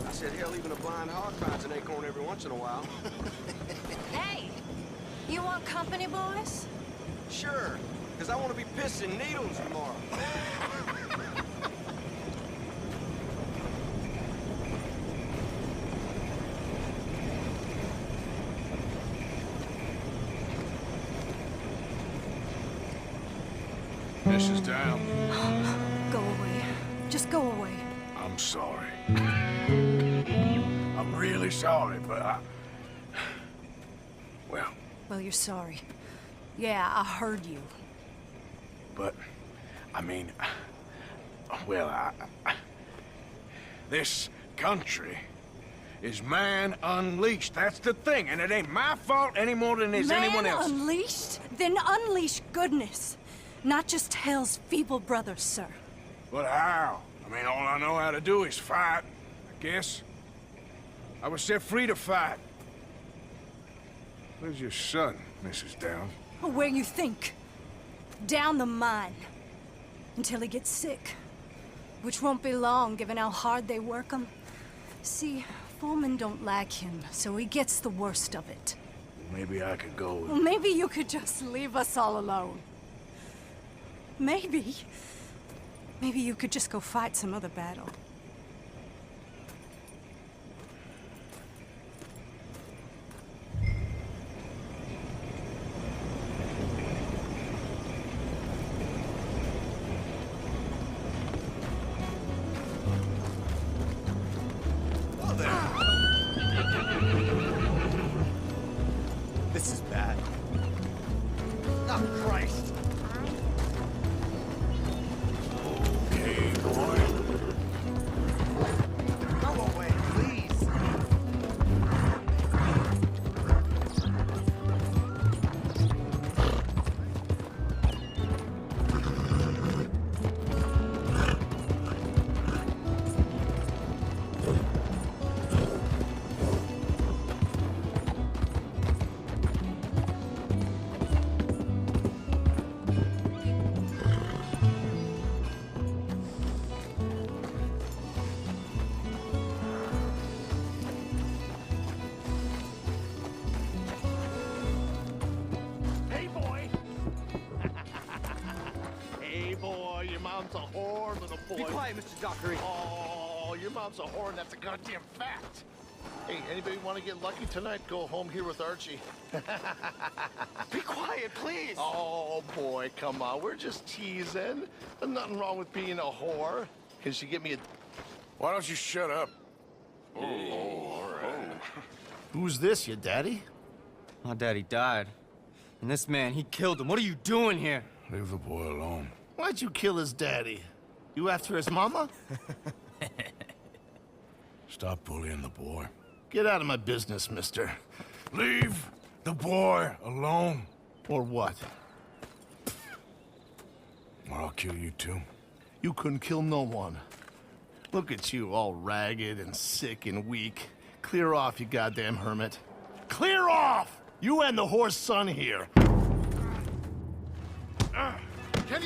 I said, hell, even a blind hog finds an acorn every once in a while. Hey, you want company, boys? Sure, because I want to be pissing needles tomorrow. Mrs. Down. Go away. Just go away. I'm sorry. I'm really sorry, but well... Well, you're sorry. Yeah, I heard you. But, I mean... Well, this country is man unleashed. That's the thing, and it ain't my fault any more than it's anyone else's. Man unleashed? Then unleash goodness. Not just hell's feeble brothers, sir. But how? I mean, all I know how to do is fight, I guess. I was set free to fight. Where's your son, Mrs. Down? Where you think? Down the mine. Until he gets sick. Which won't be long, given how hard they work him. See, foremen don't like him, so he gets the worst of it. Maybe I could go... Well, maybe you could just leave us all alone. Maybe. Maybe you could just go fight some other battle. This is bad. Oh, Christ. Okay, boy. Go away, please. Hey, boy! Hey, boy, your mom's a whore, little boy. Be quiet, Mr. Dockery. Oh, your mom's a whore, and that's a goddamn fact. Hey, anybody want to get lucky tonight? Go home here with Archie. Be quiet, please. Oh, boy, come on. We're just teasing. There's nothing wrong with being a whore. Can she get me a... Why don't you shut up? Who's this, your daddy? My daddy died. And this man, he killed him. What are you doing here? Leave the boy alone. Why'd you kill his daddy? You after his mama? Stop bullying the boy. Get out of my business, mister. Leave the boy alone. Or what? Or I'll kill you too. You couldn't kill no one. Look at you, all ragged and sick and weak. Clear off, you goddamn hermit. Clear off! You and the whore's son here. Can't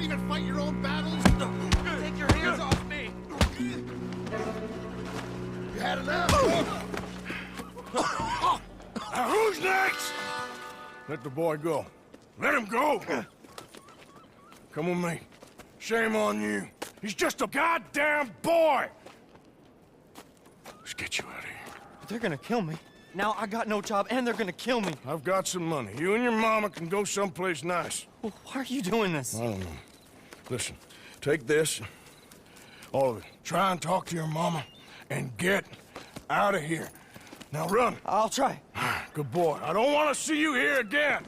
even fight your own battles? Take your hands off me. You had enough? Now who's next? Let the boy go. Let him go! Come with me. Shame on you. He's just a goddamn boy! Let's get you out of here. They're gonna kill me. Now I got no job and they're gonna kill me. I've got some money. You and your mama can go someplace nice. Well, why are you doing this? I don't know. Listen, take this. All of it. Try and talk to your mama and get out of here. Now run. I'll try. Good boy. I don't want to see you here again.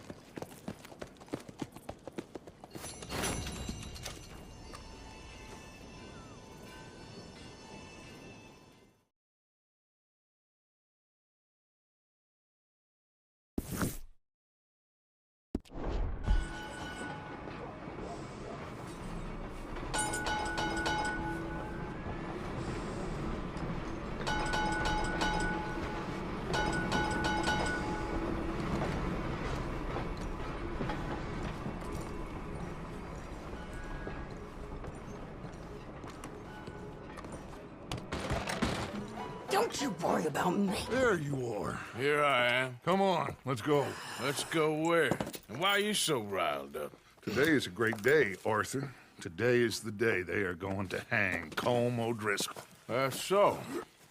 Don't you worry about me. There you are. Here I am. Come on, let's go. Let's go where? And why are you so riled up? Today is a great day, Arthur. Today is the day they are going to hang Colm O'Driscoll. That's so.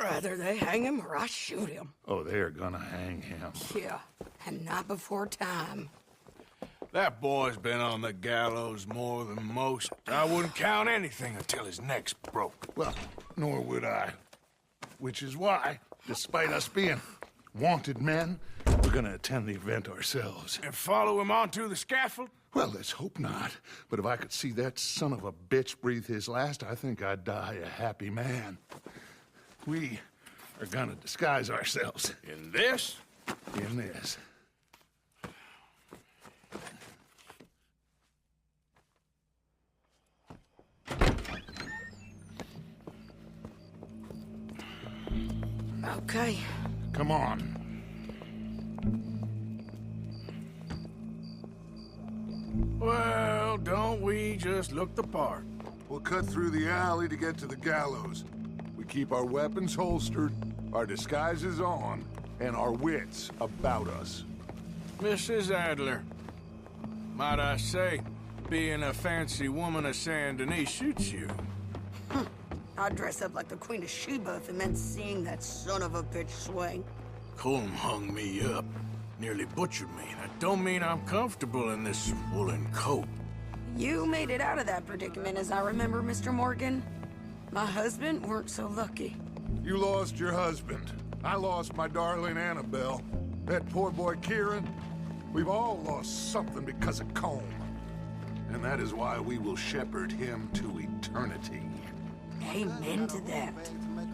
Rather they hang him or I shoot him. Oh, they are gonna hang him. Yeah, and not before time. That boy's been on the gallows more than most. I wouldn't count anything until his neck's broke. Well, nor would I. Which is why, despite us being wanted men, we're gonna attend the event ourselves. And follow him onto the scaffold? Well, let's hope not. But if I could see that son of a bitch breathe his last, I think I'd die a happy man. We are gonna disguise ourselves In this? in this. Okay. Come on. Well, don't we just look the part? We'll cut through the alley to get to the gallows. We keep our weapons holstered, our disguises on, and our wits about us. Mrs. Adler, might I say, being a fancy woman of Saint Denis suits you. I'd dress up like the Queen of Sheba if it meant seeing that son of a bitch swing. Colm hung me up, nearly butchered me. That don't mean I'm comfortable in this woolen coat. You made it out of that predicament, as I remember, Mr. Morgan. My husband weren't so lucky. You lost your husband. I lost my darling Annabelle. That poor boy Kieran. We've all lost something because of Colm. And that is why we will shepherd him to eternity. Amen to that.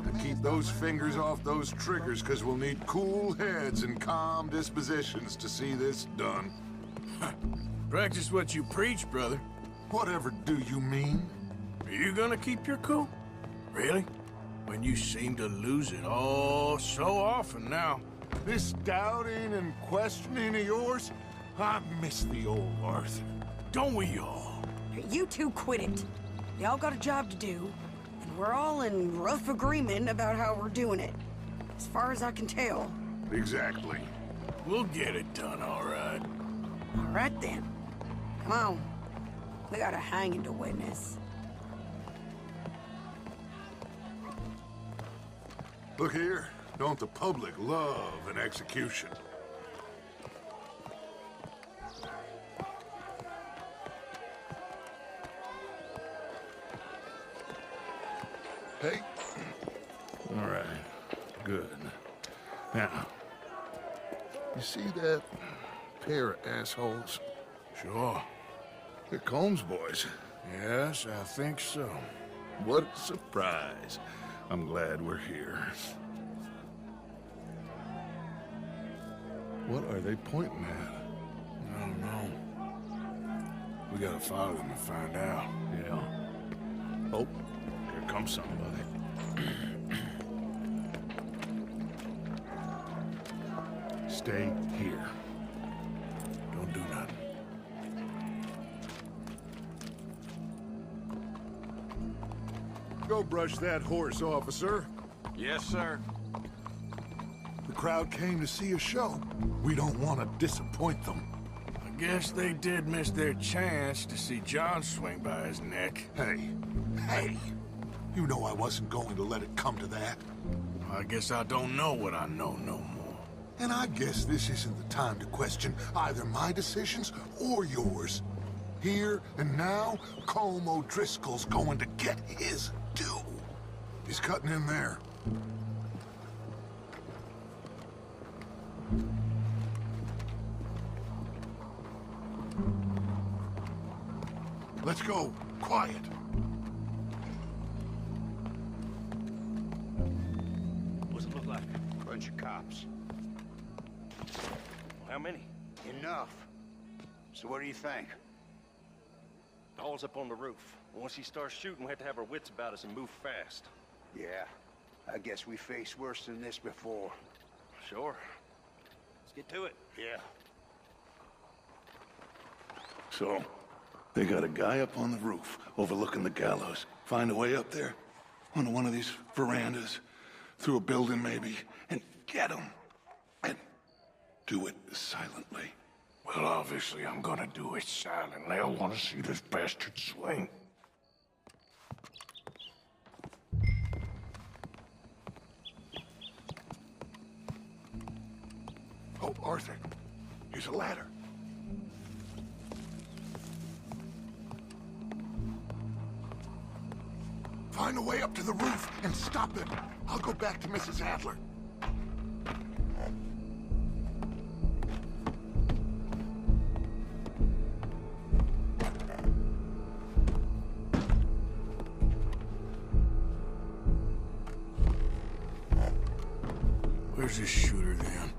And keep those fingers off those triggers, because we'll need cool heads and calm dispositions to see this done. Practice what you preach, brother. Whatever do you mean? Are you gonna keep your cool? Really? When you seem to lose it all so often now. This doubting and questioning of yours, I miss the old Arthur. Don't we all? You two quit it. Y'all got a job to do, and we're all in rough agreement about how we're doing it. As far as I can tell. Exactly. We'll get it done, all right. All right then. Come on. We got a hanging to witness. Look here, don't the public love an execution? Hey. All right. Good. Now, you see that pair of assholes? Sure. They're Colm's boys. Yes, I think so. What a surprise. I'm glad we're here. What are they pointing at? I don't know. We gotta follow them and find out. Yeah. Oh, here comes somebody. Stay here. Don't do nothing. Go brush that horse, officer. Yes, sir. The crowd came to see a show. We don't want to disappoint them. I guess they did miss their chance to see John swing by his neck. Hey, you know I wasn't going to let it come to that. I guess I don't know what I know no more. And I guess this isn't the time to question either my decisions or yours. Here and now, Colm O'Driscoll's going to get his due. He's cutting in there. Let's go. Quiet. What's it look like? Bunch of cops. How many? Enough. So what do you think? Paul's up on the roof. Once he starts shooting, we have to have our wits about us and move fast. Yeah, I guess we faced worse than this before. Sure. Let's get to it. Yeah. So, they got a guy up on the roof overlooking the gallows. Find a way up there onto one of these verandas. through a building maybe, and get him. And do it silently. Well, obviously I'm gonna do it silently. I want to see this bastard swing. Oh, Arthur, here's a ladder. Find a way up to the roof and stop him. I'll go back to Mrs. Adler. Where's this shooter then?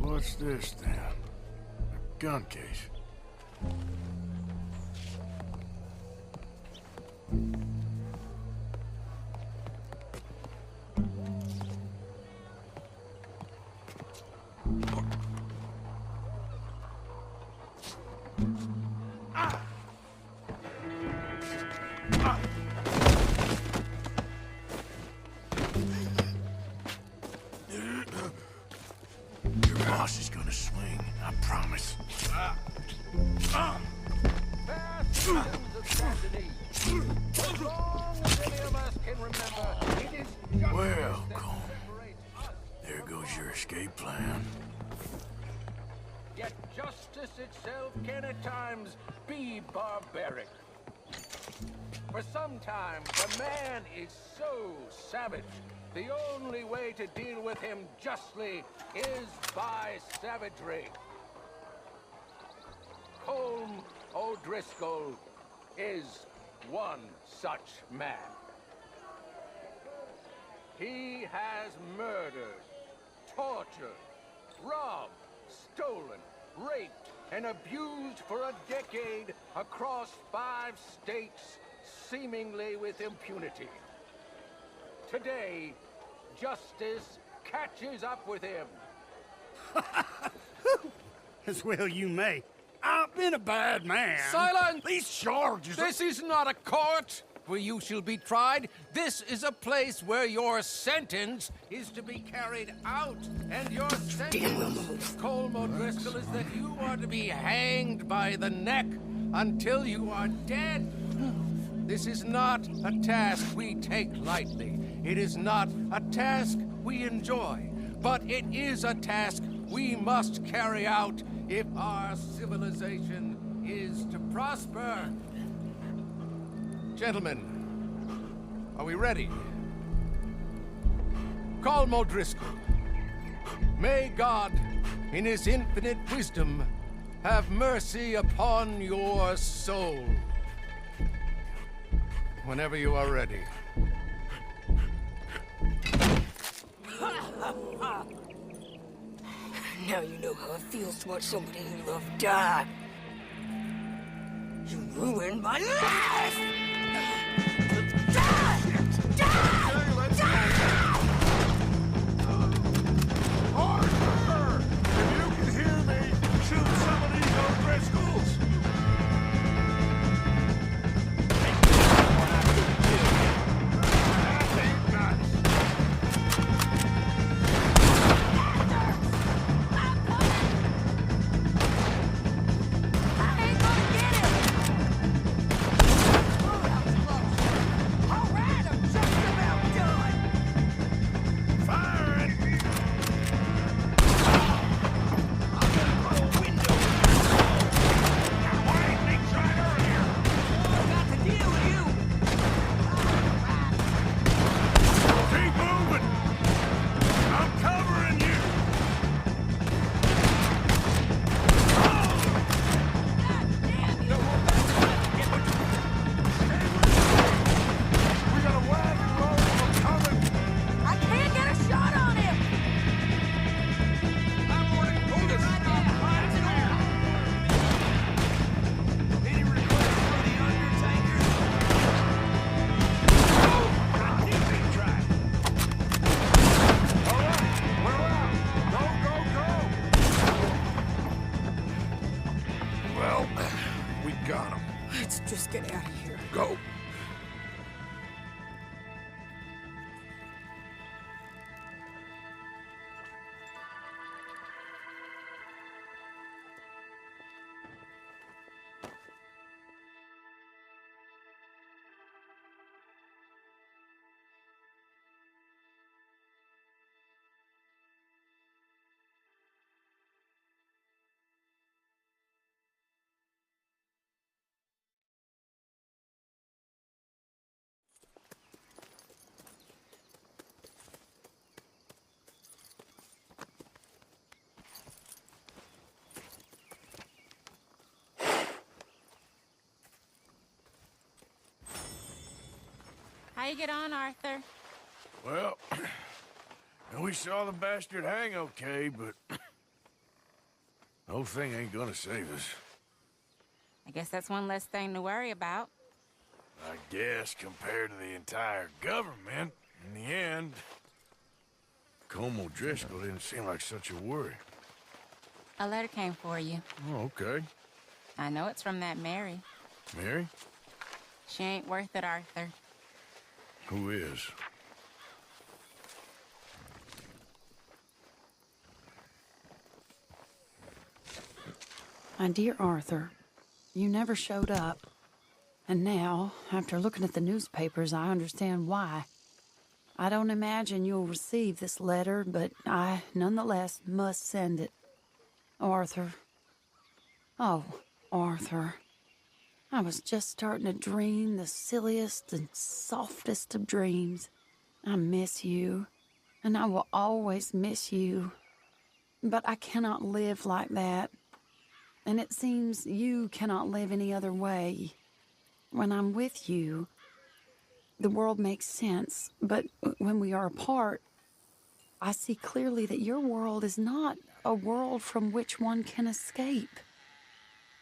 What's this then? A gun case. Your boss is gonna swing, I promise. Welcome. There goes your escape plan. Yet justice itself can at times be barbaric. For sometimes a man is so savage, the only way to deal with him justly is by savagery. Colm O'Driscoll is one such man. He has murdered, tortured, robbed, stolen, raped, and abused for a decade across 5 states, seemingly with impunity. Today, justice catches up with him. As well you may. I've been a bad man. Silence! These charges This is not a court where you shall be tried. This is a place where your sentence is to be carried out. And your sentence, Colm O'Driscoll, is that you are to be hanged by the neck until you are dead. This is not a task we take lightly. It is not a task we enjoy. But it is a task we must carry out if our civilization is to prosper. Gentlemen, are we ready? Colm O'Driscoll, may God, in his infinite wisdom, have mercy upon your soul. Whenever you are ready. Now you know how it feels to watch somebody you love die. You ruined my life! Arthur! If you can hear me, shoot some of these O'Driscolls! How you get on, Arthur? Well, we saw the bastard hang okay, but the whole thing ain't gonna save us. I guess that's one less thing to worry about. I guess compared to the entire government, in the end, Colm O'Driscoll didn't seem like such a worry. A letter came for you. Oh, okay. I know it's from that Mary. Mary? She ain't worth it, Arthur. Who is? My dear Arthur, you never showed up. And now, after looking at the newspapers, I understand why. I don't imagine you'll receive this letter, but I, nonetheless, must send it. Arthur. Oh, Arthur. I was just starting to dream the silliest and softest of dreams. I miss you, and I will always miss you. But I cannot live like that. And it seems you cannot live any other way. When I'm with you, the world makes sense, but when we are apart, I see clearly that your world is not a world from which one can escape.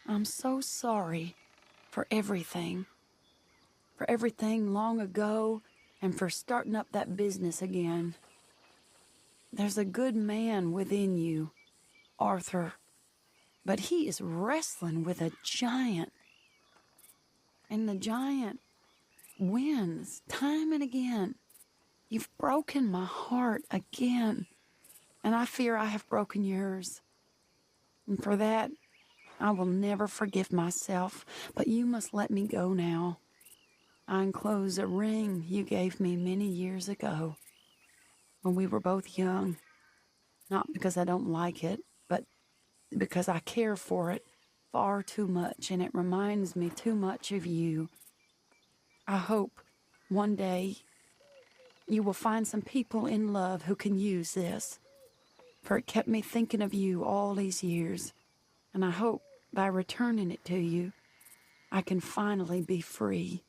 I'm so sorry for everything long ago, and for starting up that business again. There's a good man within you, Arthur, but he is wrestling with a giant. And the giant wins time and again. You've broken my heart again, and I fear I have broken yours. And for that, I will never forgive myself, but you must let me go now. I enclose a ring you gave me many years ago, when we were both young. Not because I don't like it, but because I care for it far too much, and it reminds me too much of you. I hope one day you will find some people in love who can use this, for it kept me thinking of you all these years, and I hope by returning it to you, I can finally be free.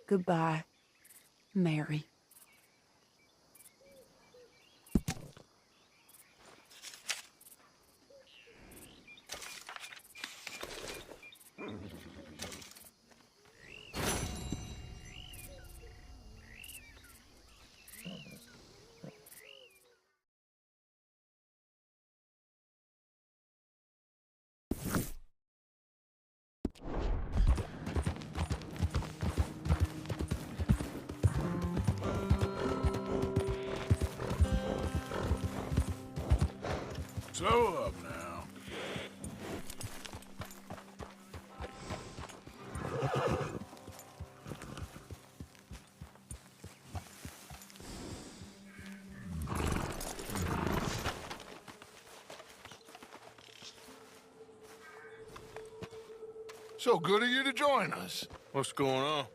Goodbye, Mary. Slow up now. So good of you to join us. What's going on?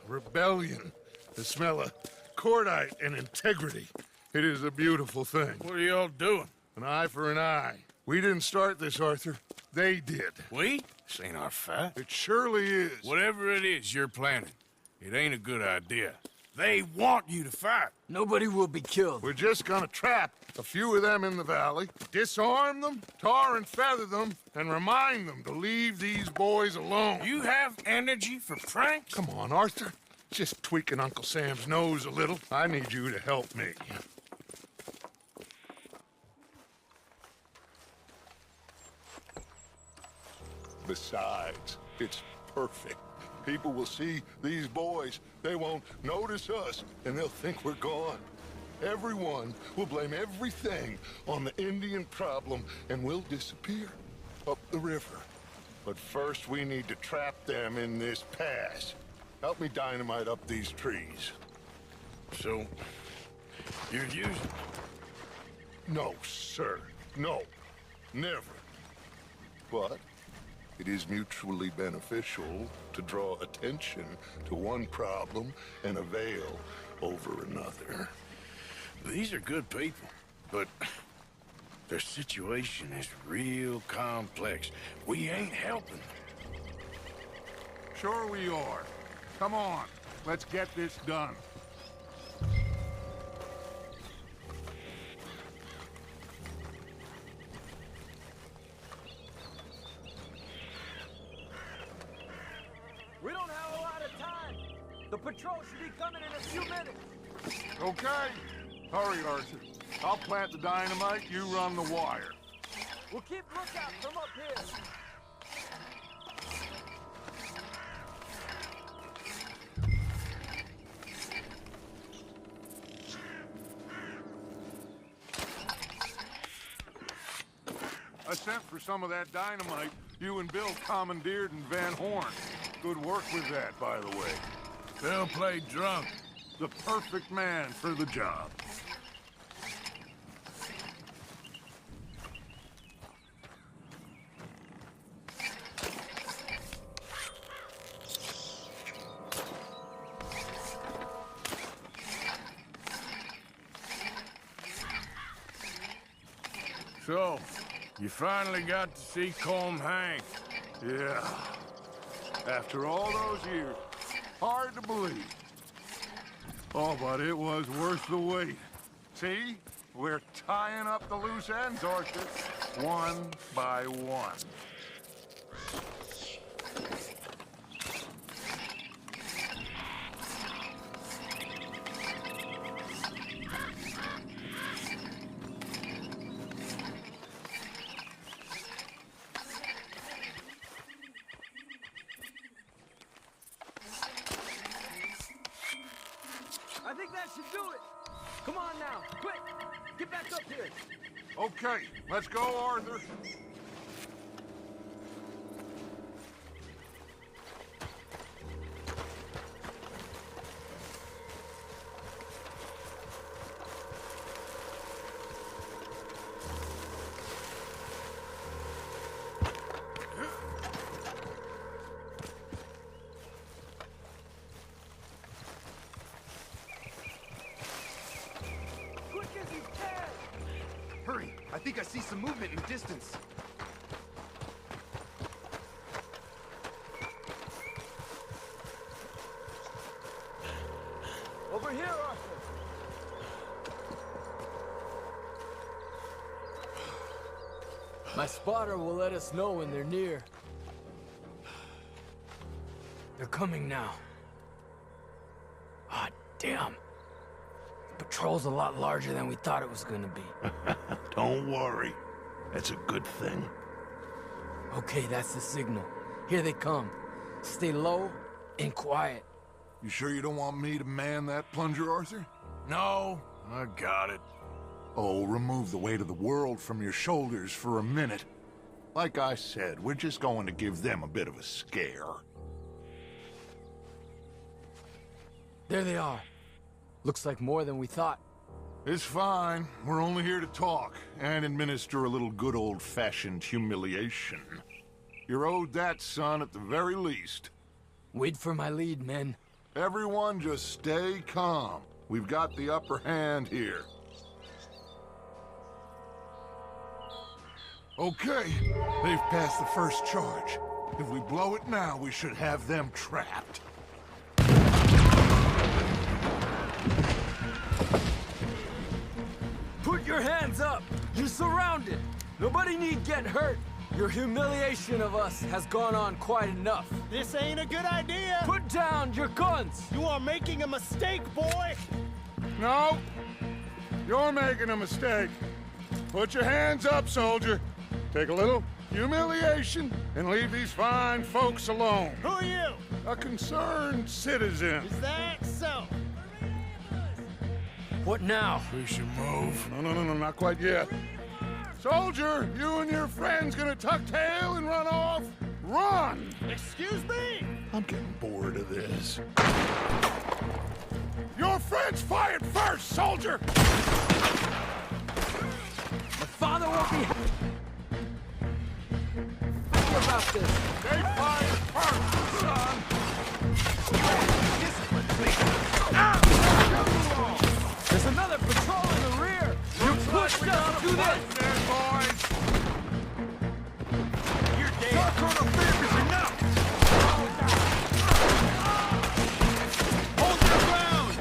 Rebellion. The smell of cordite and integrity. It is a beautiful thing. What are y'all doing? An eye for an eye. We didn't start this, Arthur. They did. We? This ain't our fight. It surely is. Whatever it is you're planning, it ain't a good idea. They want you to fight. Nobody will be killed. We're just gonna trap a few of them in the valley, disarm them, tar and feather them, and remind them to leave these boys alone. You have energy for pranks? Come on, Arthur. Just tweaking Uncle Sam's nose a little. I need you to help me. Besides, it's perfect. People will see these boys. They won't notice us, and they'll think we're gone. Everyone will blame everything on the Indian problem, and we'll disappear up the river. But first, we need to trap them in this pass. Help me dynamite up these trees. So, you're using... No, sir. No. Never. But it is mutually beneficial to draw attention to one problem and avail over another. These are good people, but their situation is real complex. We ain't helping them. Sure we are. Come on, let's get this done. patrol should be coming in a few minutes. Okay. Hurry, Arthur. I'll plant the dynamite, you run the wire. We'll keep lookout from up here. I sent for some of that dynamite you and Bill commandeered in Van Horn. Good work with that, by the way. Bill played drunk. The perfect man for the job. So, you finally got to see Colm hang. Yeah. After all those years. Hard to believe. Oh, but it was worth the wait. See? We're tying up the loose ends, Arthur. One by one. I think that should do it. Come on now, quick! Get back up here. Okay, let's go, Arthur. Hurry! I think I see some movement in the distance. Over here, Arthur. My spotter will let us know when they're near. They're coming now. Ah, damn. The patrol's a lot larger than we thought it was gonna be. Don't worry. That's a good thing. Okay, that's the signal. Here they come. Stay low and quiet. You sure you don't want me to man that plunger, Arthur? No, I got it. Oh, remove the weight of the world from your shoulders for a minute. Like I said, we're just going to give them a bit of a scare. There they are. Looks like more than we thought. It's fine. We're only here to talk and administer a little good old-fashioned humiliation. You're owed that, son, at the very least. Wait for my lead, men. Everyone just stay calm. We've got the upper hand here. Okay, they've passed the first charge. If we blow it now, we should have them trapped. Put your hands up! You're surrounded! Nobody need get hurt! Your humiliation of us has gone on quite enough. This ain't a good idea. Put down your guns! You are making a mistake, boy. No, you're making a mistake. Put your hands up, soldier. Take a little humiliation and leave these fine folks alone. Who are you? A concerned citizen. Is that so? What now? We should move. No, not quite yet. Soldier, you and your friends gonna tuck tail and run off? Run! Excuse me? I'm getting bored of this. Your friends fired first, soldier! My father won't be happy about this. They fired first, son! There's another patrol in the rear! You pushed us to do this! Boys! You're dead! Colonel Favors enough! Hold your ground!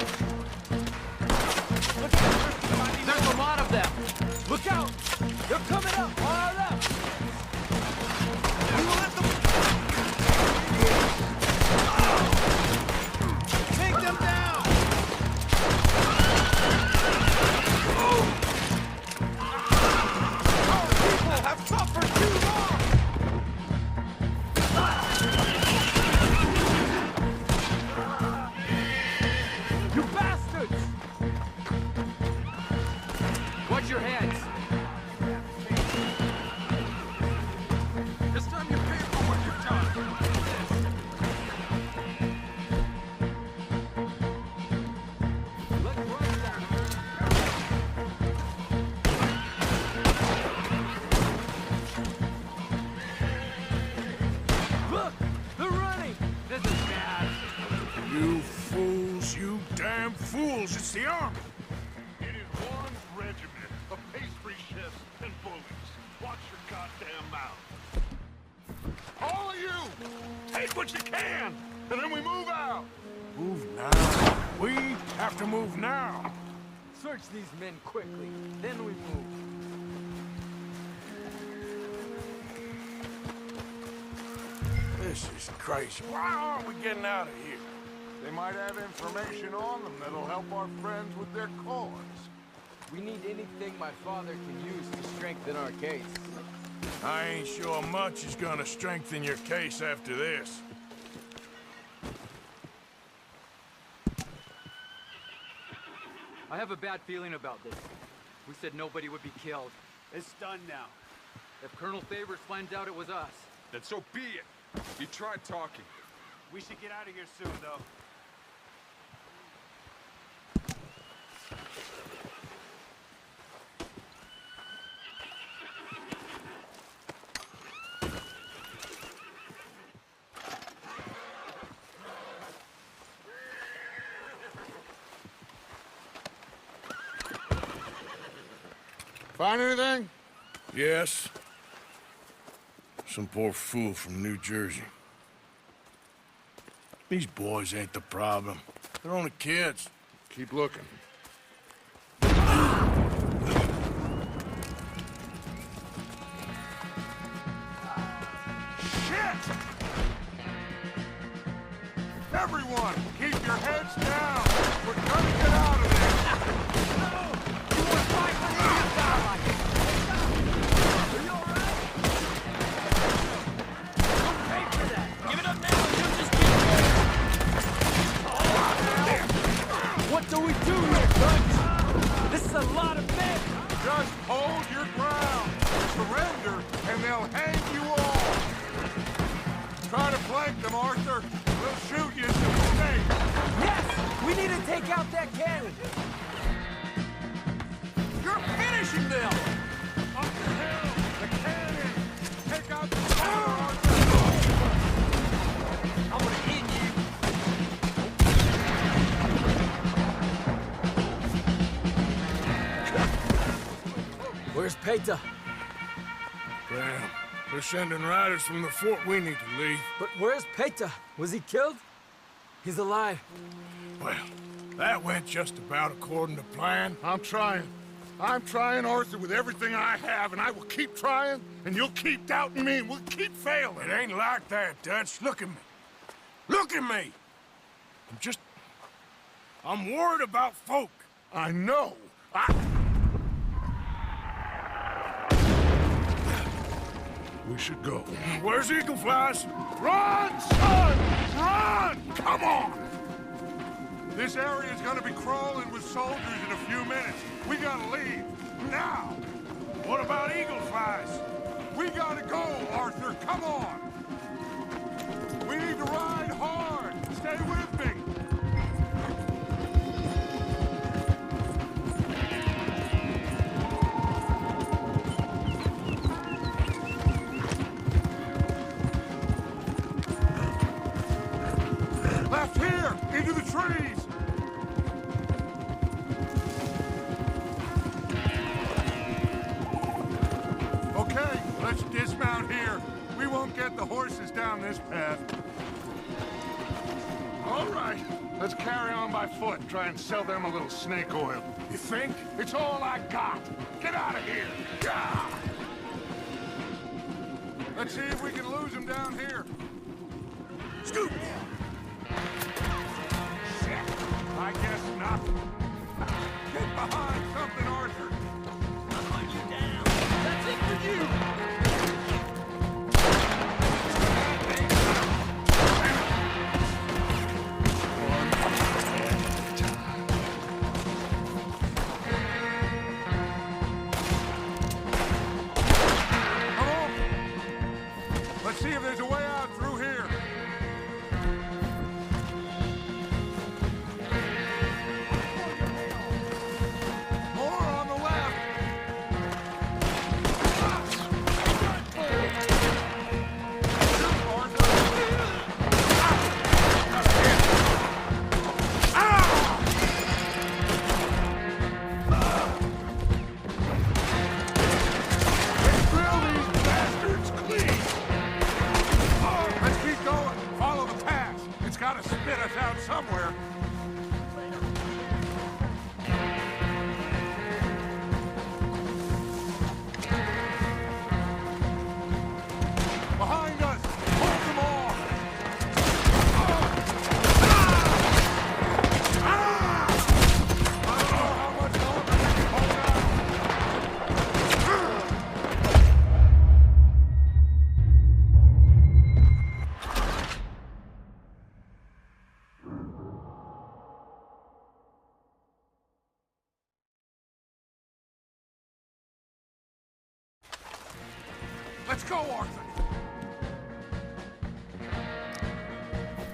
There's a lot of them! Look out! They're coming up on our left! We will let them... Take fools, it's the army. It is one regiment of pastry chefs and bullies. Watch your goddamn mouth. All of you, take what you can, and then we move out. Move now. We have to move now. Search these men quickly, then we move. This is crazy. Why aren't we getting out of here? They might have information on them that'll help our friends with their cause. We need anything my father can use to strengthen our case. I ain't sure much is gonna strengthen your case after this. I have a bad feeling about this. We said nobody would be killed. It's done now. If Colonel Favors finds out it was us... Then so be it. He tried talking. We should get out of here soon, though. Find anything? Yes. Some poor fool from New Jersey. These boys ain't the problem. They're only kids. Keep looking. Shit! Everyone, keep your heads down. We're gonna get out of there. You want to fight with me? Die like it. Are you all right? Don't pay for that. Give it up now. You just keep What do we do here, Dutch? This is a lot of men. Just hold your ground. Surrender, and they'll hang you all. Try to flank them, Arthur. We'll shoot you as you stay. Yes! We need to take out that cannon. You're finishing them! Up the hill! The cannon! Take out the fire, Arthur! I'm gonna hit you. Where's Peta? Damn. They're sending riders from the fort. We need to leave. But where's Peta? Was he killed? He's alive. Well, that went just about according to plan. I'm trying. I'm trying, Arthur, with everything I have, and I will keep trying, and you'll keep doubting me, and we'll keep failing. It ain't like that, Dutch. Look at me. Look at me! I'm worried about folk. I know. We should go. Where's Eagle Flies? Run, son! Run! Come on! This area is gonna be crawling with soldiers in a few minutes. We gotta leave. Now! What about Eagle Flies? We gotta go, Arthur. Come on! We need to ride hard. Stay with me. Left here! Into the trees! Okay, let's dismount here. We won't get the horses down this path. All right, let's carry on by foot and try and sell them a little snake oil. You think? It's all I got. Get out of here! Gah! Let's see if we can lose them down here. Scoot! Shit! I guess not. Get behind something, Arthur. I'm on you down. That's it for you. Come on. Let's see if there's a way out through here. More on the left. Let's go, Arthur!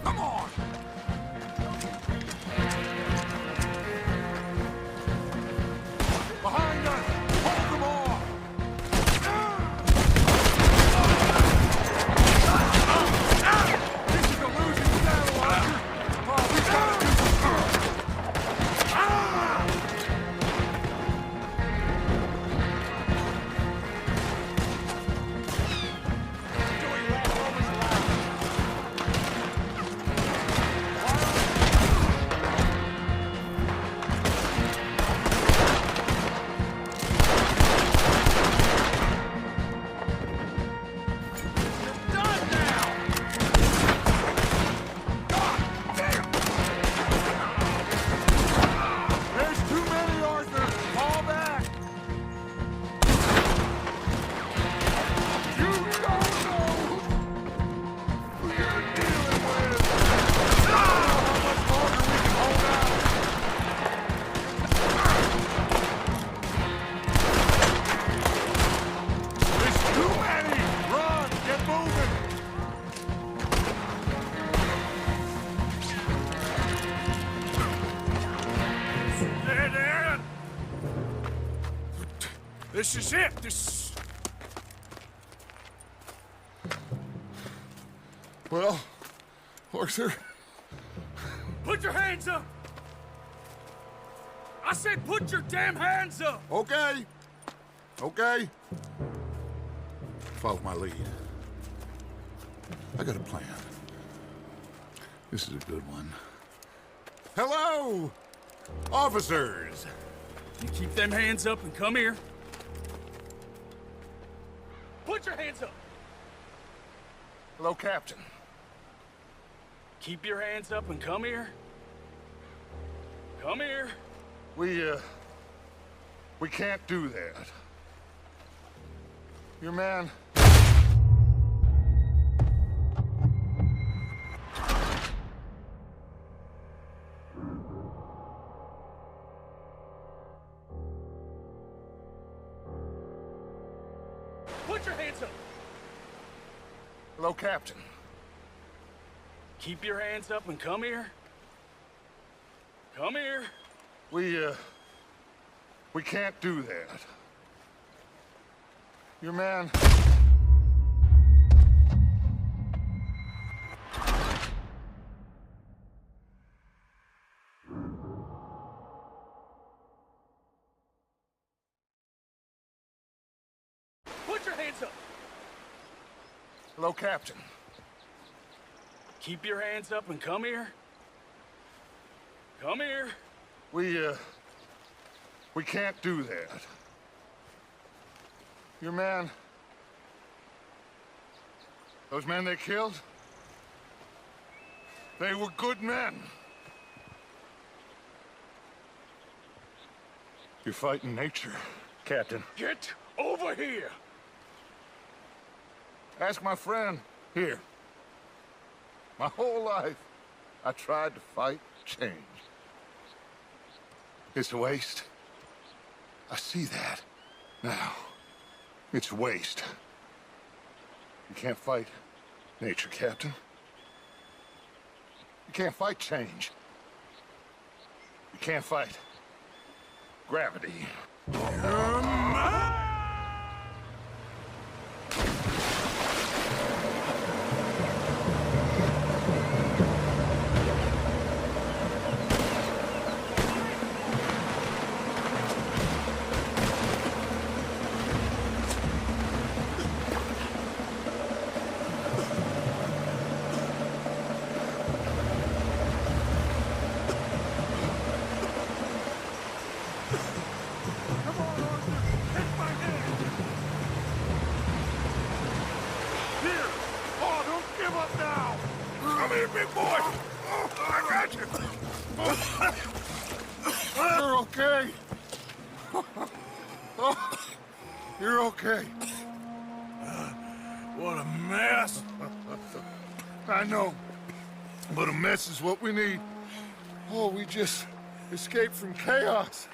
Come on! Behind us! Hold them off! This is a losing battle, Arthur! Oh, we gotta do This is it. This. Well, Arthur. Put your hands up! I said put your damn hands up! Okay. Okay. Follow my lead. I got a plan. This is a good one. Hello, officers. You keep them hands up and come here. Put your hands up! Hello, Captain. Keep your hands up and come here. Come here. We can't do that. Your man... Put your hands up! Hello, Captain. Keep your hands up and come here. Come here. We can't do that. Your man... Put your hands up! Hello, Captain. Keep your hands up and come here. Come here. We can't do that. Your man... Those men they killed? They were good men. You're fighting nature, Captain. Get over here! Ask my friend here. My whole life, I tried to fight change. It's a waste. I see that now. It's waste. You can't fight nature, Captain. You can't fight change. You can't fight gravity. Big boy! I got you! You're okay. You're okay. What a mess. I know. But a mess is what we need. Oh, we just escaped from chaos.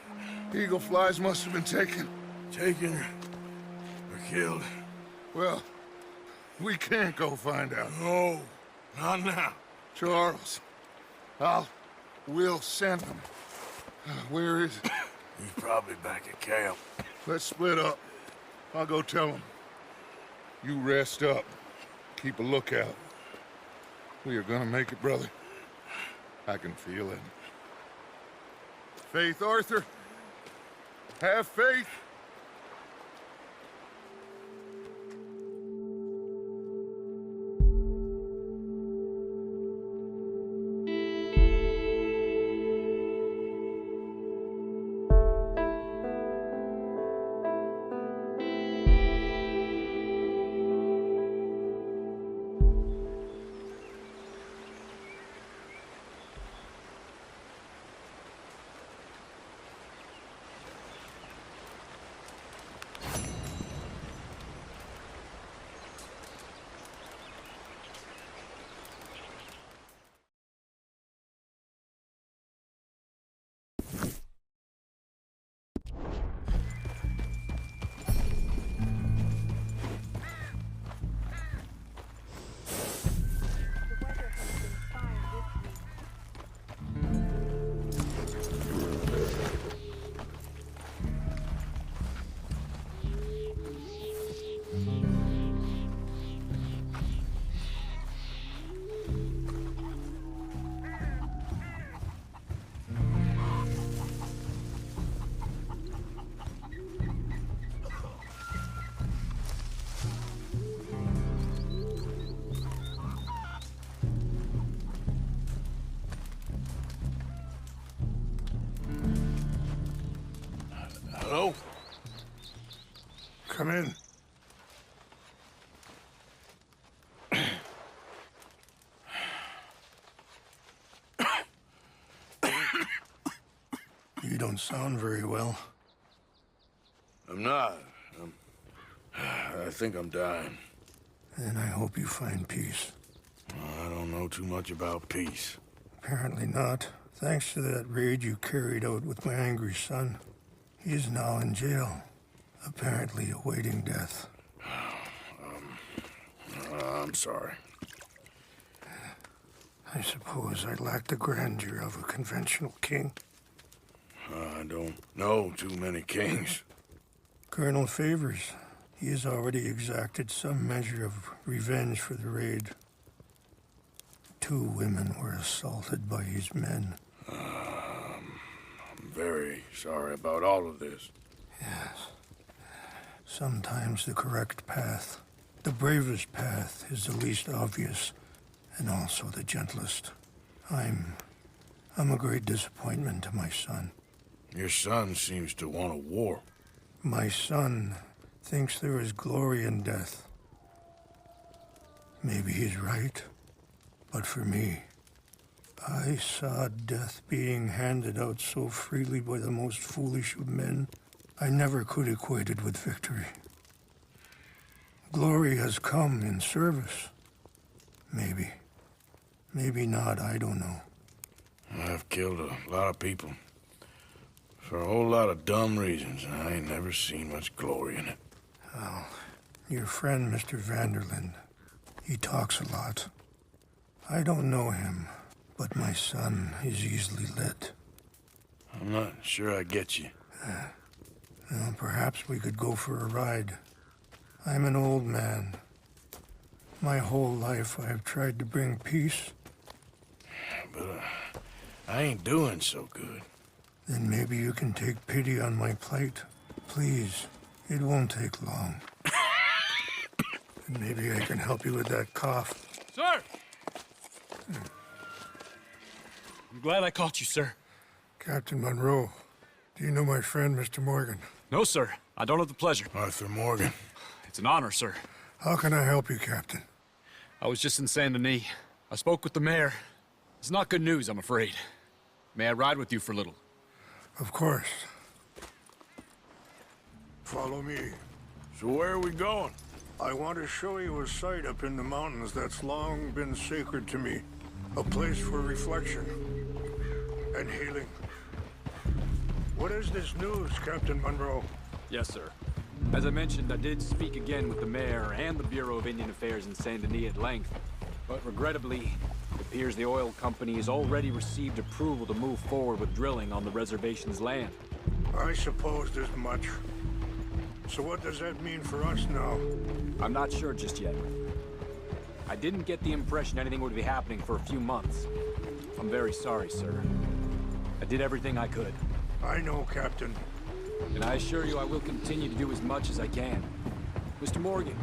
Eagle flies must have been taken. Taken or killed? Well, We can't go find out. No, not now. Charles, we'll send him. Where is he? He's probably back at camp. Let's split up. I'll go tell him. You rest up. Keep a lookout. We are gonna make it, brother. I can feel it. Faith, Arthur. Have faith. Hello? Come in. You don't sound very well. I'm not. I think I'm dying. And I hope you find peace. I don't know too much about peace. Apparently not. Thanks to that raid you carried out with my angry son. He's now in jail, apparently awaiting death. I'm sorry. I suppose I lack the grandeur of a conventional king. I don't know too many kings. Colonel Favors, he has already exacted some measure of revenge for the raid. 2 women were assaulted by his men. I'm very sorry about all of this. Yes. Sometimes the correct path, the bravest path, is the least obvious, and also the gentlest. I'm a great disappointment to my son. Your son seems to want a war. My son thinks there is glory in death. Maybe he's right, but for me, I saw death being handed out so freely by the most foolish of men, I never could equate it with victory. Glory has come in service. Maybe. Maybe not, I don't know. I've killed a lot of people. For a whole lot of dumb reasons, and I ain't never seen much glory in it. Well, your friend, Mr. Vanderlyn, he talks a lot. I don't know him, but my son is easily led. I'm not sure I get you. Well, perhaps we could go for a ride. I'm an old man. My whole life I have tried to bring peace. But I ain't doing so good. Then maybe you can take pity on my plight. Please, it won't take long. And maybe I can help you with that cough. Sir! I'm glad I caught you, sir. Captain Monroe, do you know my friend, Mr. Morgan? No, sir. I don't have the pleasure. Arthur Morgan. It's an honor, sir. How can I help you, Captain? I was just in Saint Denis. I spoke with the mayor. It's not good news, I'm afraid. May I ride with you for a little? Of course. Follow me. So where are we going? I want to show you a site up in the mountains that's long been sacred to me. A place for reflection and healing. What is this news, Captain Monroe? Yes, sir. As I mentioned, I did speak again with the mayor and the Bureau of Indian Affairs in Saint Denis at length. But regrettably, it appears the oil company has already received approval to move forward with drilling on the reservation's land. I supposed as much. So what does that mean for us now? I'm not sure just yet. I didn't get the impression anything would be happening for a few months. I'm very sorry, sir. I did everything I could. I know, Captain. And I assure you I will continue to do as much as I can. Mr. Morgan,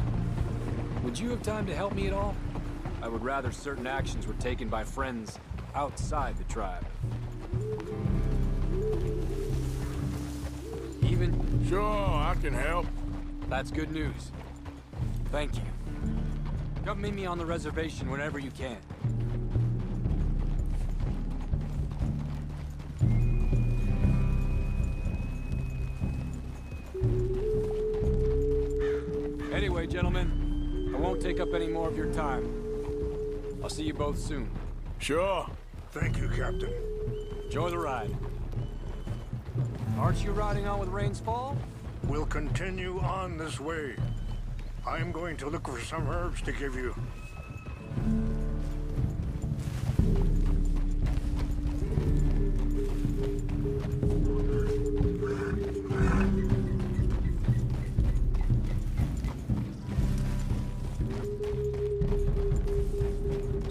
would you have time to help me at all? I would rather certain actions were taken by friends outside the tribe. Even? Sure, I can help. That's good news. Thank you. Come meet me on the reservation whenever you can. Anyway, gentlemen, I won't take up any more of your time. I'll see you both soon. Sure. Thank you, Captain. Enjoy the ride. Aren't you riding on with Rains Fall? We'll continue on this way. I'm going to look for some herbs to give you.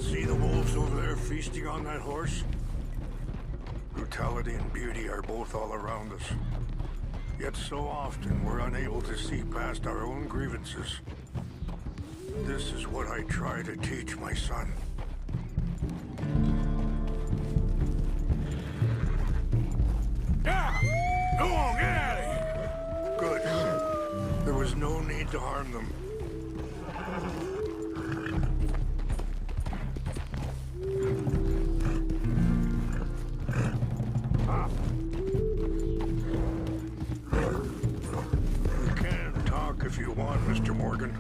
See the wolves over there feasting on that horse? Brutality and beauty are both all around us. Yet so often we're unable to see past our own grievances. This is what I try to teach my son. Ah! Go on, get out of here! Good. There was no need to harm them. If you want, Mr. Morgan.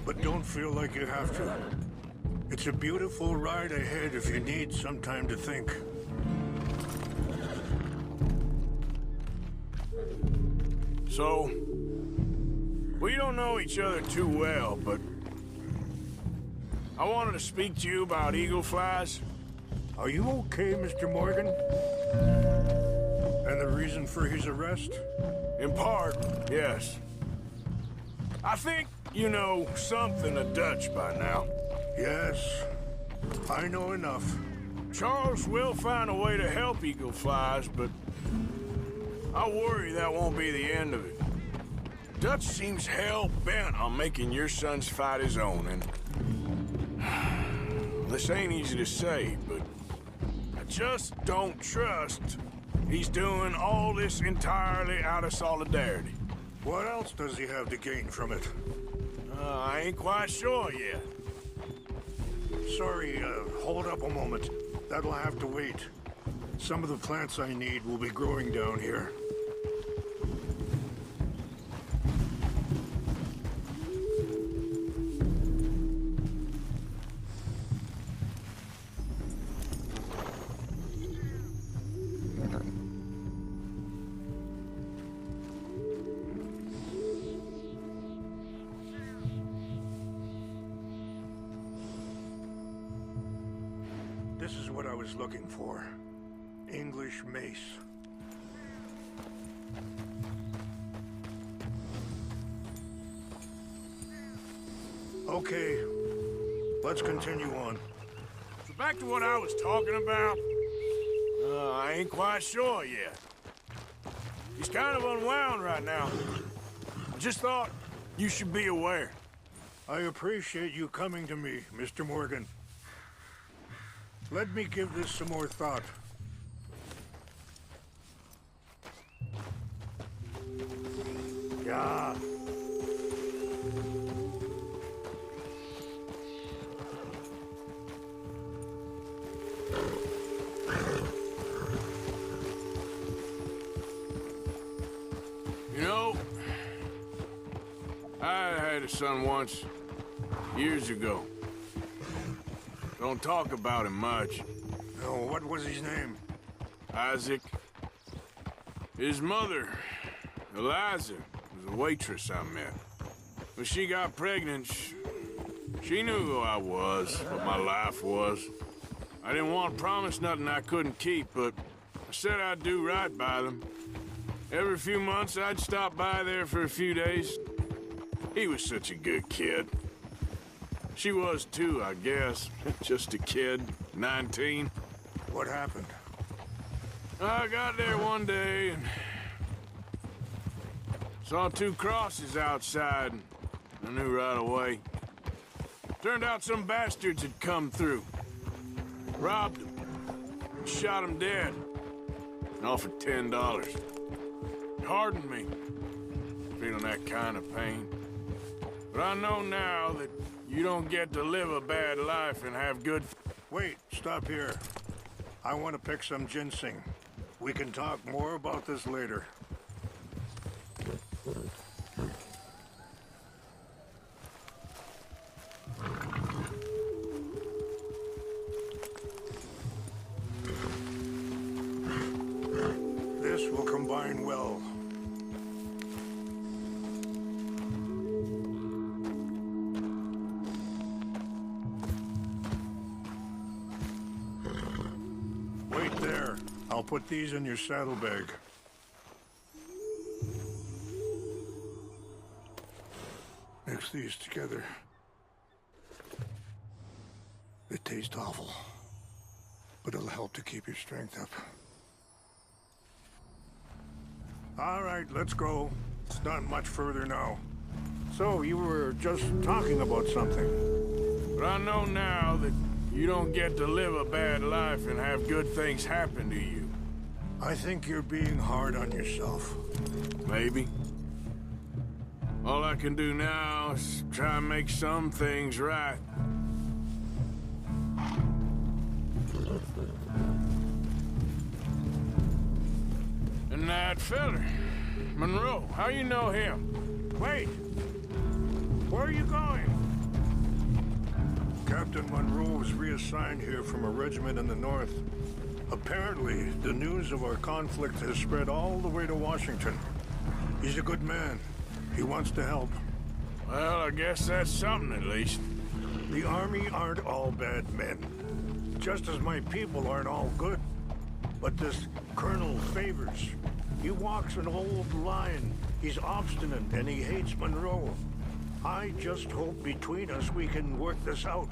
But don't feel like you have to. It's a beautiful ride ahead if you need some time to think. So, we don't know each other too well, but I wanted to speak to you about eagle flies. Are you okay, Mr. Morgan? And the reason for his arrest? In part, yes. I think you know something of Dutch by now. Yes, I know enough. Charles will find a way to help eagle flies, but I worry that won't be the end of it. Dutch seems hell-bent on making your son's fight his own, and this ain't easy to say, but I just don't trust he's doing all this entirely out of solidarity. What else does he have to gain from it? I ain't quite sure yet. Sorry, hold up a moment. That'll have to wait. Some of the plants I need will be growing down here. This is what I was looking for. English mace. Okay, let's continue on. So back to what I was talking about. I ain't quite sure yet. He's kind of unwound right now. I just thought you should be aware. I appreciate you coming to me, Mr. Morgan. Let me give this some more thought. Yeah. You know, I had a son once, years ago. Don't talk about him much. Oh, what was his name? Isaac. His mother, Eliza, was a waitress I met. When she got pregnant, she knew who I was, what my life was. I didn't want to promise nothing I couldn't keep, but I said I'd do right by them. Every few months, I'd stop by there for a few days. He was such a good kid. She was too, I guess. Just a kid, 19. What happened? I got there one day and saw 2 crosses outside, and I knew right away. Turned out some bastards had come through, robbed him, and shot him dead, and offered $10. It hardened me, feeling that kind of pain. But I know now that you don't get to live a bad life and have good... Wait, stop here. I want to pick some ginseng. We can talk more about this later. This will combine well. Wait there. I'll put these in your saddlebag. Mix these together. They taste awful, but it'll help to keep your strength up. All right, let's go. It's not much further now. So, you were just talking about something. But I know now that you don't get to live a bad life and have good things happen to you. I think you're being hard on yourself. Maybe. All I can do now is try and make some things right. And that feller, Monroe, how you know him? Wait! Where are you going? Captain Monroe was reassigned here from a regiment in the north. Apparently, the news of our conflict has spread all the way to Washington. He's a good man. He wants to help. Well, I guess that's something at least. The Army aren't all bad men. Just as my people aren't all good. But this Colonel Favors, he walks an old line. He's obstinate and he hates Monroe. I just hope between us we can work this out.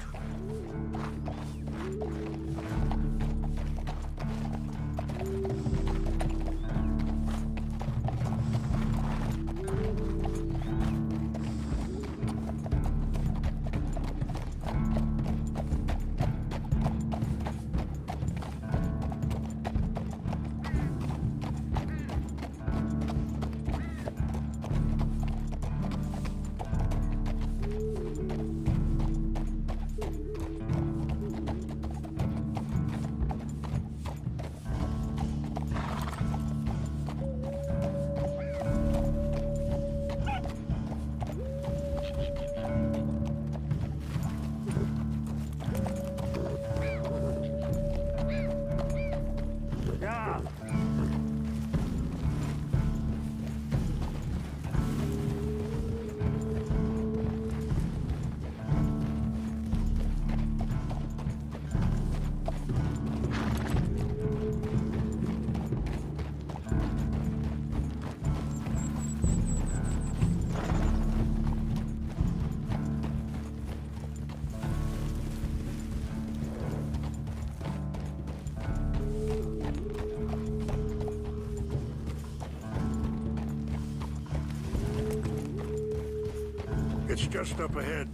It's just up ahead.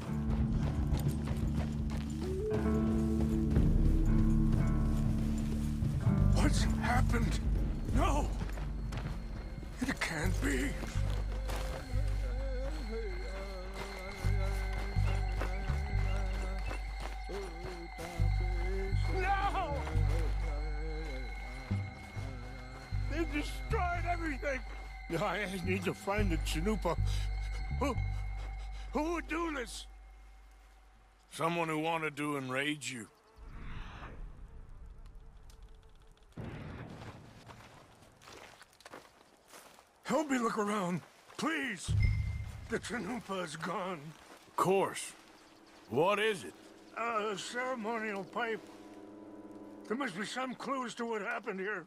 What's happened? No! It can't be. No! They destroyed everything! I need to find the Chanupa. Who would do this? Someone who wanted to enrage you. Help me look around. Please! The Chanupa is gone. Of course. What is it? A ceremonial pipe. There must be some clues to what happened here.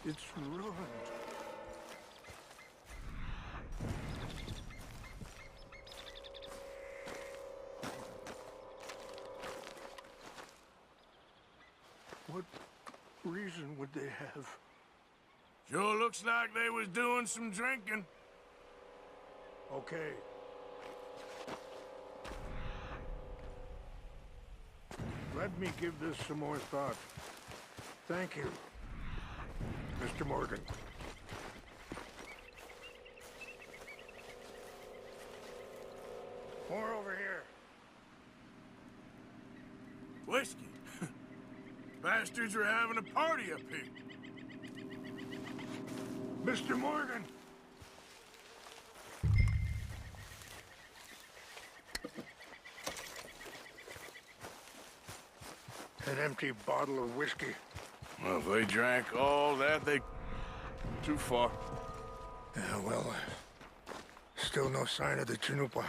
It's ruined. What reason would they have? Sure looks like they was doing some drinking. Okay. Let me give this some more thought. Thank you, Mr. Morgan. More over here. Whiskey. Bastards are having a party up here. Mr. Morgan! An empty bottle of whiskey. Well, if they drank all that, they... too far. Yeah, well, still no sign of the Chanupa.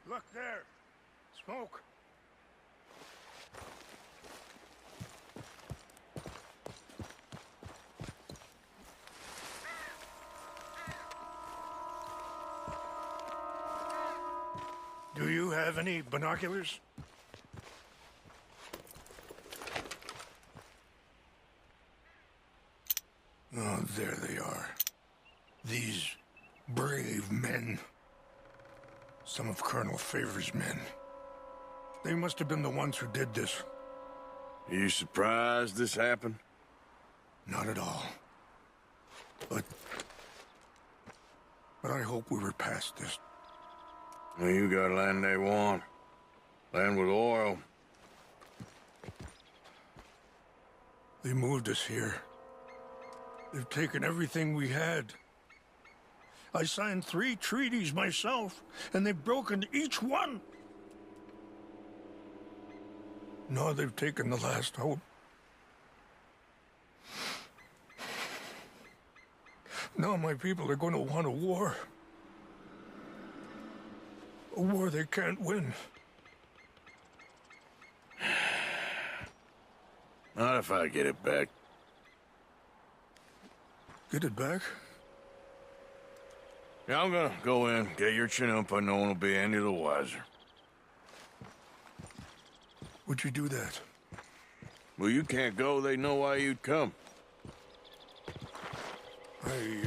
Look there! Smoke! Do you have any binoculars? Oh, there they are. These brave men. Some of Colonel Favor's men. They must have been the ones who did this. Are you surprised this happened? Not at all. But I hope we were past this. Well, you got land they want. Land with oil. They moved us here. They've taken everything we had. I signed 3 treaties myself, and they've broken each one. Now they've taken the last hope. Now my people are going to want a war. A war they can't win. Not if I get it back. Get it back? Yeah, I'm gonna go in, get your Chanupa, no one will be any the wiser. Would you do that? Well, you can't go, they know why you'd come. I,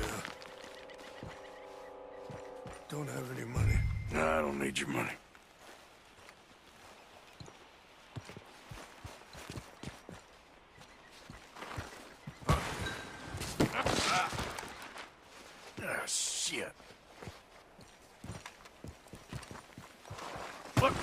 don't have any money. No, I don't need your money. Ah, shit. Look!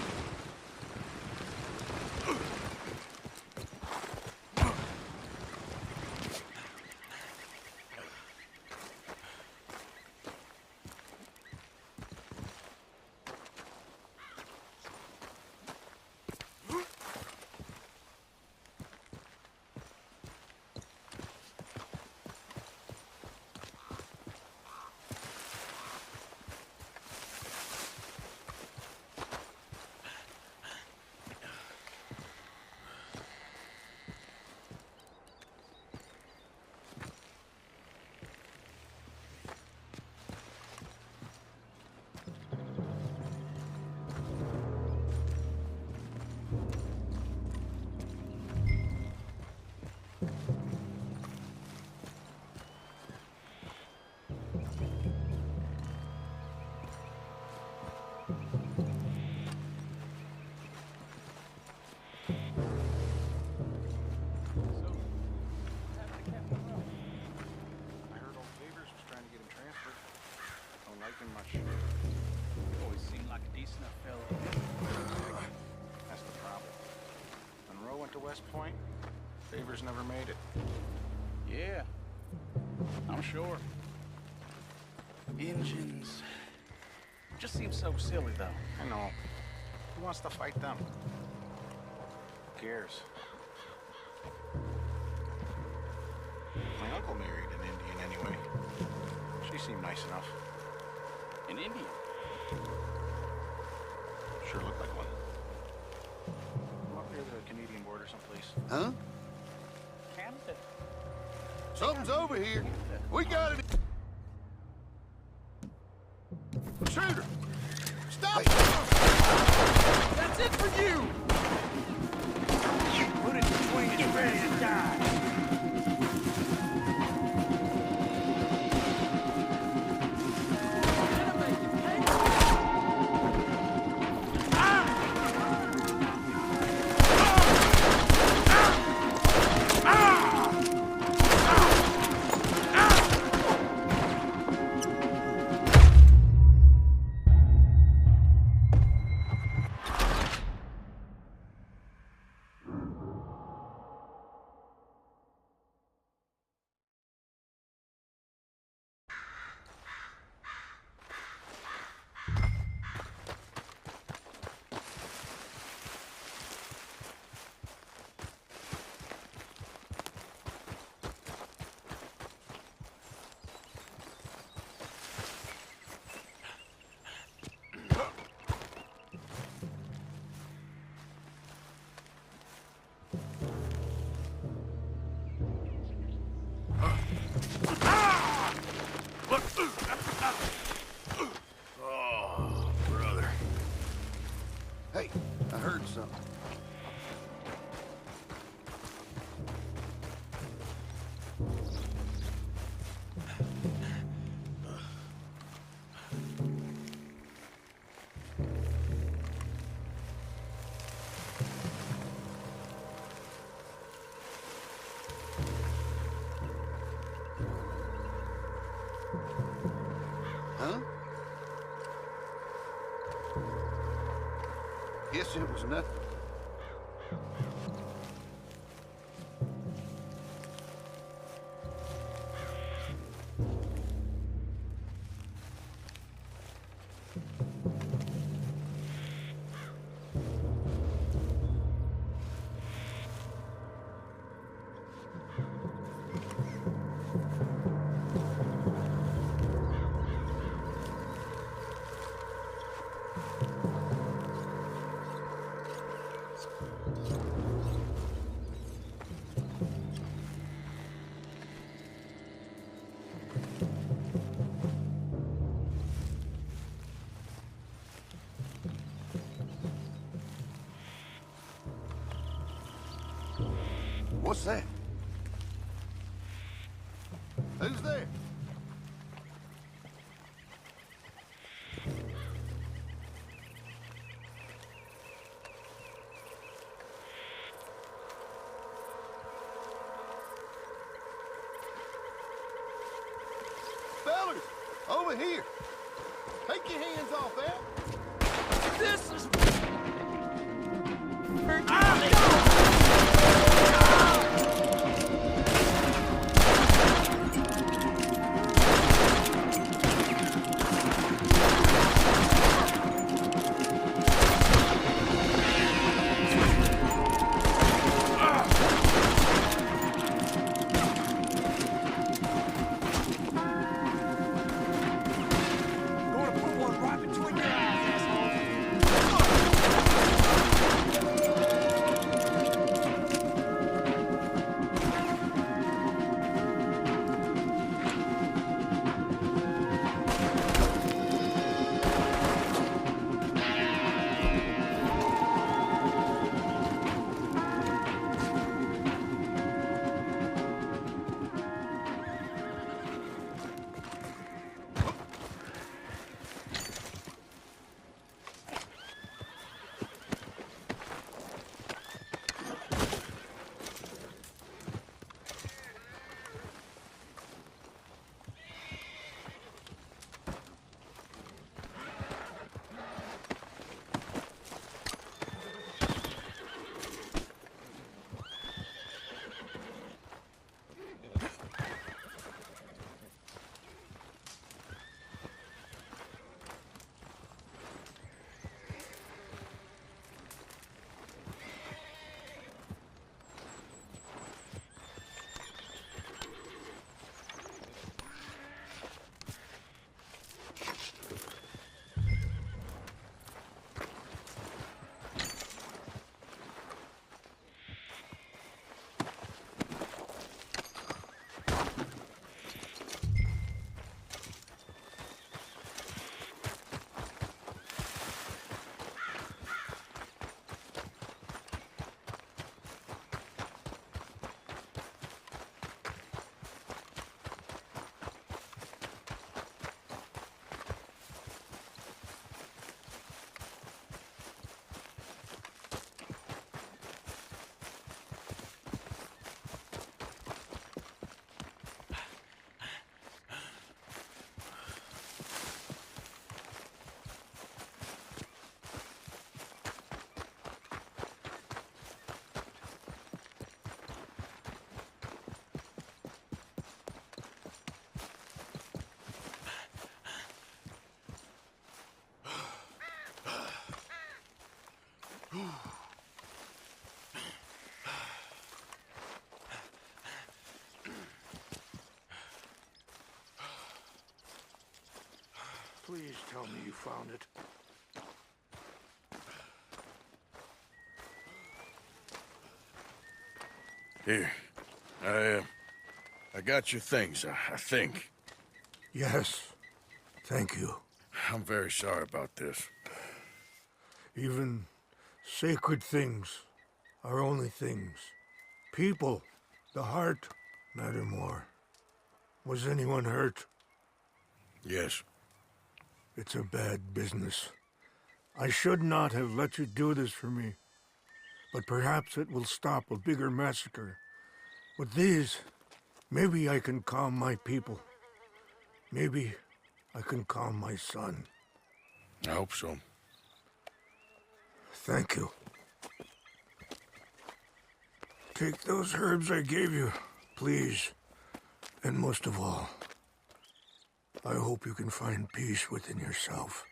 went to West Point? Favors never made it. Yeah, I'm sure. Engines. Just seems so silly, though. I know. Who wants to fight them? Who cares? My uncle married an Indian anyway. She seemed nice enough. An Indian? Sure looked like one. Come up near the Canadian border someplace. Huh? Canada. Something's over here. We got it. Shooter! Stop! That's it for you! Put it between you, ready to die. Oh, brother. Hey, I heard something. Huh? Guess it was nothing. What's that? Who's there? Fellas, over here. Take your hands off that. This is... Please tell me you found it. Here. I got your things, I think. Yes. Thank you. I'm very sorry about this. Even sacred things are only things. People, the heart, matter more. Was anyone hurt? Yes. It's a bad business. I should not have let you do this for me. But perhaps it will stop a bigger massacre. With these, maybe I can calm my people. Maybe I can calm my son. I hope so. Thank you. Take those herbs I gave you, please. And most of all, I hope you can find peace within yourself.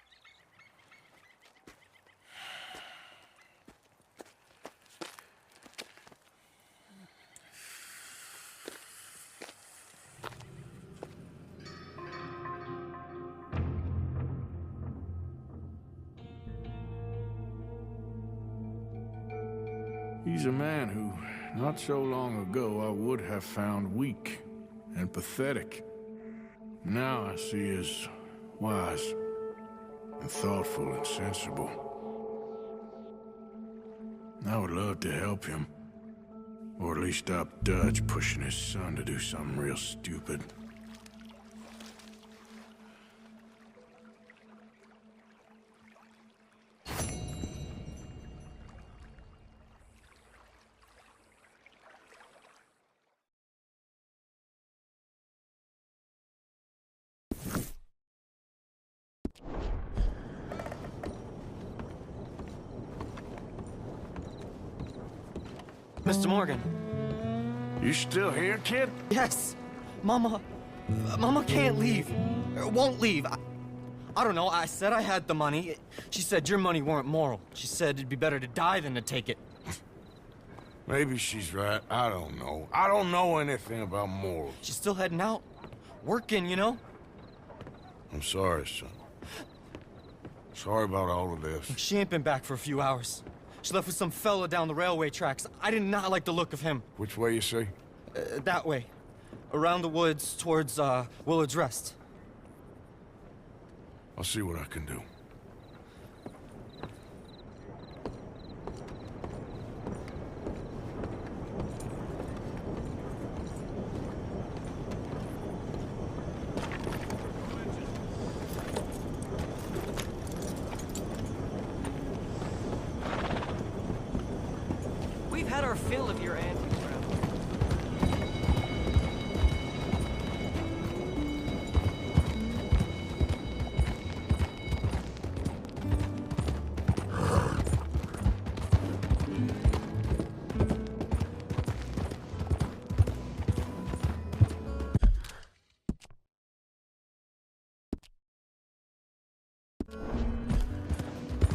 He's a man who, not so long ago, I would have found weak and pathetic. Now I see as wise and thoughtful and sensible. I would love to help him, or at least stop Dutch pushing his son to do something real stupid. Mr. Morgan. You still here, kid? Yes. Mama can't leave. Won't leave. I don't know. I said I had the money. She said your money weren't moral. She said it'd be better to die than to take it. Maybe she's right. I don't know. I don't know anything about morals. She's still heading out. Working, you know? I'm sorry, son. Sorry about all of this. She ain't been back for a few hours. She left with some fella down the railway tracks. I did not like the look of him. Which way, you say? That way. Around the woods, towards, Willard's Rest. I'll see what I can do. We've had our fill of your antics around here.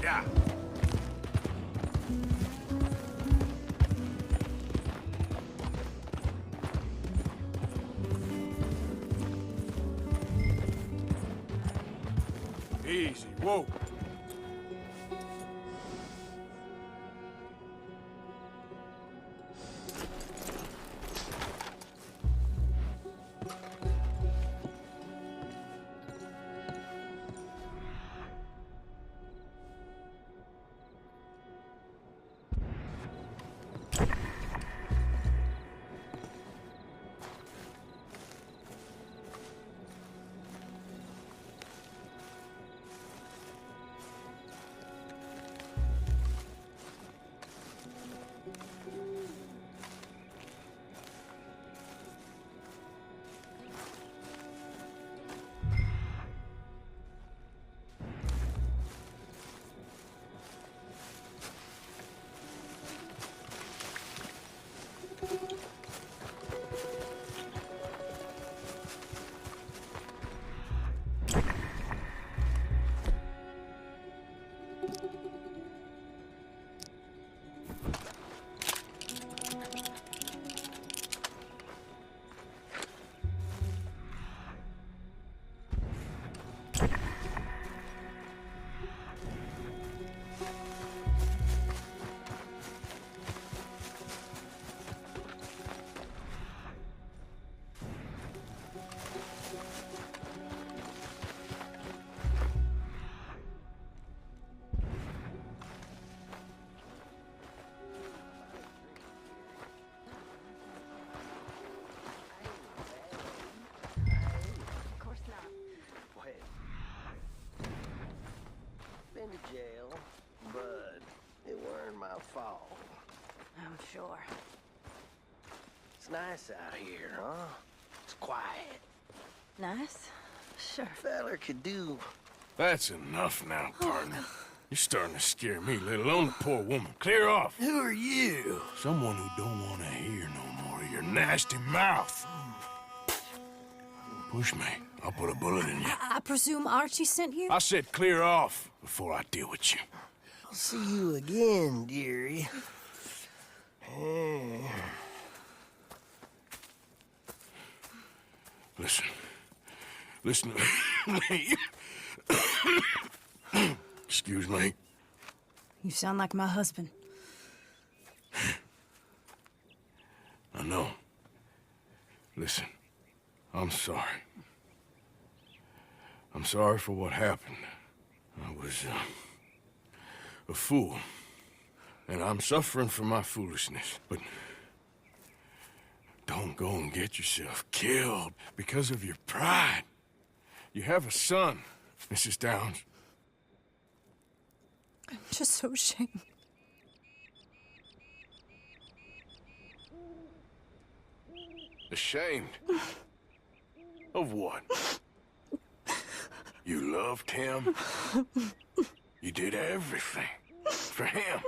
Yeah. Easy, whoa. sure. It's nice out here, huh? It's quiet. Nice? Sure. Feller could do. That's enough now, partner. You're starting to scare me, let alone the poor woman. Clear off. Who are you? Someone who don't want to hear no more of your nasty mouth. Push me. I'll put a bullet in you. I presume Archie sent you? I said clear off before I deal with you. I'll see you again, dearie. Listen. Listen to me. Excuse me. You sound like my husband. I know. Listen, I'm sorry. I'm sorry for what happened. I was, a fool. And I'm suffering for my foolishness. But don't go and get yourself killed because of your pride. You have a son, Mrs. Downs. I'm just so ashamed. Ashamed? Of what? You loved him? You did everything for him.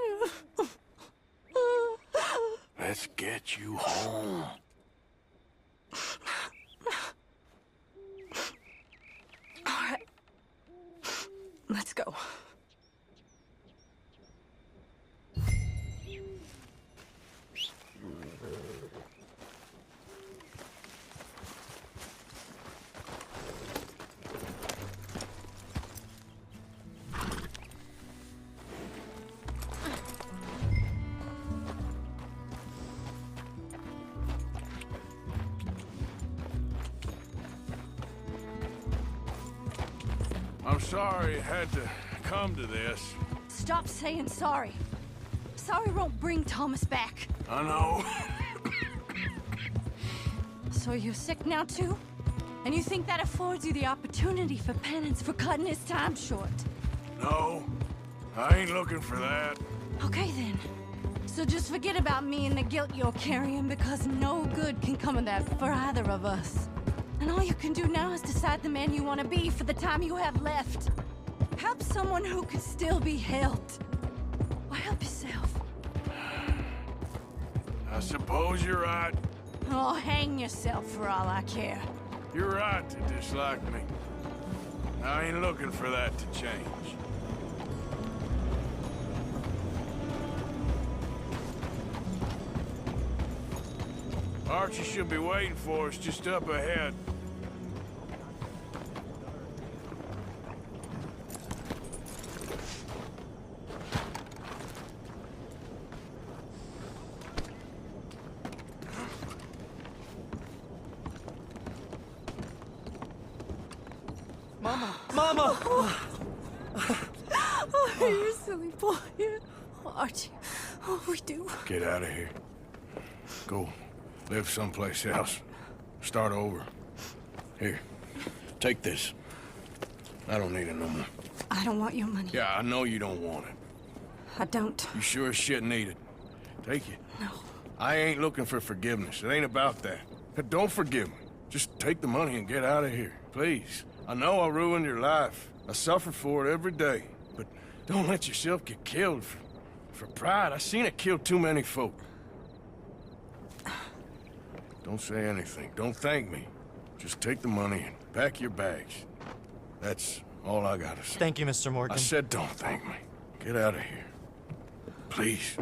Let's get you home. All right. Let's go. I'm sorry it had to come to this. Stop saying sorry. Sorry won't bring Thomas back. I know. So you're sick now too? And you think that affords you the opportunity for penance for cutting his time short? No, I ain't looking for that. Okay then. So just forget about me and the guilt you're carrying, because no good can come of that for either of us. And all you can do now is decide the man you want to be for the time you have left. Help someone who can still be helped. Or help yourself. I suppose you're right. Oh, hang yourself for all I care. You're right to dislike me. I ain't looking for that to change. Archie should be waiting for us just up ahead. Mama! Mama! Oh, you silly boy. Oh, Archie, oh, we do. Get out of here. Go. Live someplace else. Start over. Here. Take this. I don't need it no more. I don't want your money. Yeah, I know you don't want it. I don't. You sure as shit need it. Take it. No. I ain't looking for forgiveness. It ain't about that. But don't forgive me. Just take the money and get out of here. Please. I know I ruined your life. I suffer for it every day. But don't let yourself get killed for pride. I seen it kill too many folk. Don't say anything. Don't thank me. Just take the money and pack your bags. That's all I gotta say. Thank you, Mr. Morgan. I said don't thank me. Get out of here. Please.